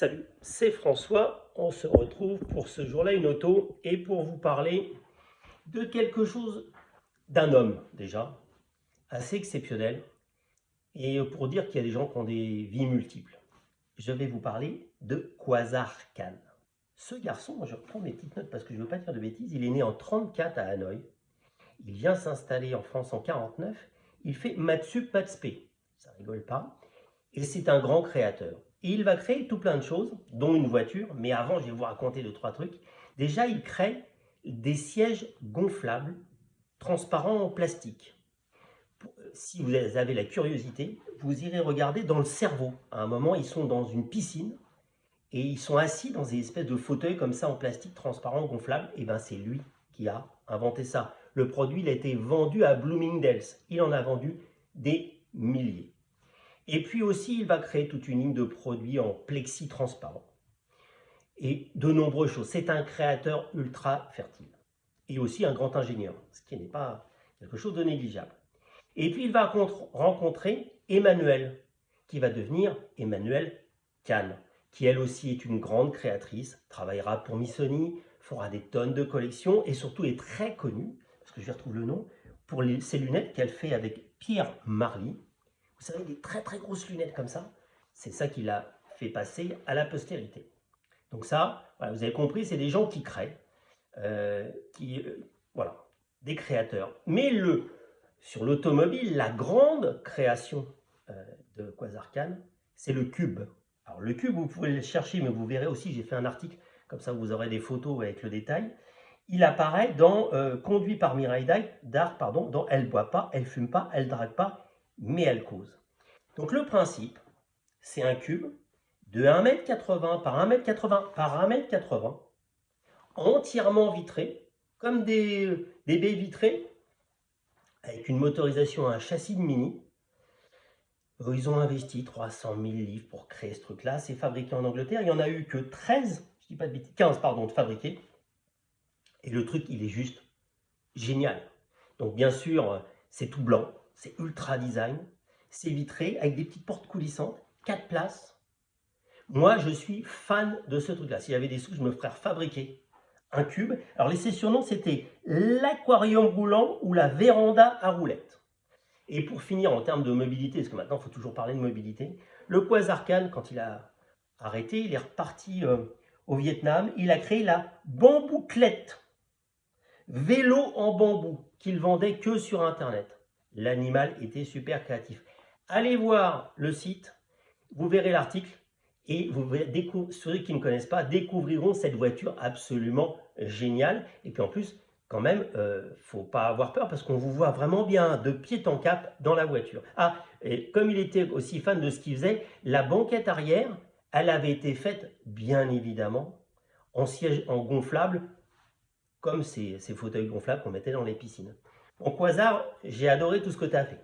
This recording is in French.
Salut, c'est François. On se retrouve pour ce jour-là une auto et pour vous parler de quelque chose, d'un homme déjà, assez exceptionnel et pour dire qu'il y a des gens qui ont des vies multiples. Je vais vous parler de Khwazar Khan. Ce garçon, moi je reprends mes petites notes parce que je ne veux pas dire de bêtises, il est né en 34 à Hanoï. Il vient s'installer en France en 49. Il fait Matsup Matspé, ça rigole pas. Et c'est un grand créateur. Et il va créer tout plein de choses, dont une voiture. Mais avant, je vais vous raconter deux, trois trucs. Déjà, il crée des sièges gonflables, transparents en plastique. Si vous avez la curiosité, vous irez regarder dans le cerveau. À un moment, ils sont dans une piscine et ils sont assis dans des espèces de fauteuils comme ça en plastique transparent, gonflable. Et bien, c'est lui qui a inventé ça. Le produit, il a été vendu à Bloomingdale's. Il en a vendu des milliers. Et puis aussi, il va créer toute une ligne de produits en plexi transparent. Et de nombreuses choses. C'est un créateur ultra fertile. Et aussi un grand ingénieur, ce qui n'est pas quelque chose de négligeable. Et puis il va rencontrer Emmanuelle, qui va devenir Emmanuelle Khan, qui elle aussi est une grande créatrice, travaillera pour Missoni, fera des tonnes de collections et surtout est très connue, parce que je retrouve le nom, pour ses lunettes qu'elle fait avec Pierre Marly. Vous savez, des très très grosses lunettes comme ça, c'est ça qui l'a fait passer à la postérité. Donc ça, voilà, vous avez compris, c'est des gens qui créent, voilà, des créateurs. Mais sur l'automobile, la grande création de Khwazar Khan, c'est le cube. Alors le cube, vous pouvez le chercher, mais vous verrez aussi, j'ai fait un article, comme ça vous aurez des photos avec le détail. Il apparaît dans Conduit par Mireille Dard, dans Elle boit pas, elle fume pas, elle drague pas, mais elle cause. Donc le principe, c'est un cube de 1,80 m par 1,80 m par 1,80 m, entièrement vitré, comme des baies vitrées, avec une motorisation à un châssis de Mini. Ils ont investi 300 000 livres pour créer ce truc-là. C'est fabriqué en Angleterre. Il n'y en a eu que 13, je dis pas de bêtises, 15 pardon, de fabriqués. Et le truc, il est juste génial. Donc bien sûr, c'est tout blanc, c'est ultra design, c'est vitré avec des petites portes coulissantes, 4 places. Moi, je suis fan de ce truc-là. S'il y avait des sous, je me ferais fabriquer un cube. Alors les surnoms, c'était l'aquarium roulant ou la véranda à roulettes. Et pour finir, en termes de mobilité, parce que maintenant, il faut toujours parler de mobilité, le Khwazar Khan, quand il a arrêté, il est reparti au Vietnam. Il a créé la bambouclette, vélo en bambou, qu'il vendait que sur Internet. L'animal était super créatif. Allez voir le site, vous verrez l'article et ceux qui ne connaissent pas découvriront cette voiture absolument géniale. Et puis en plus, quand même, faut pas avoir peur parce qu'on vous voit vraiment bien de pied en cap dans la voiture. Ah, et comme il était aussi fan de ce qu'il faisait, la banquette arrière, elle avait été faite, bien évidemment, en siège en gonflable, comme ces fauteuils gonflables qu'on mettait dans les piscines. Bon, Khwazar, j'ai adoré tout ce que tu as fait.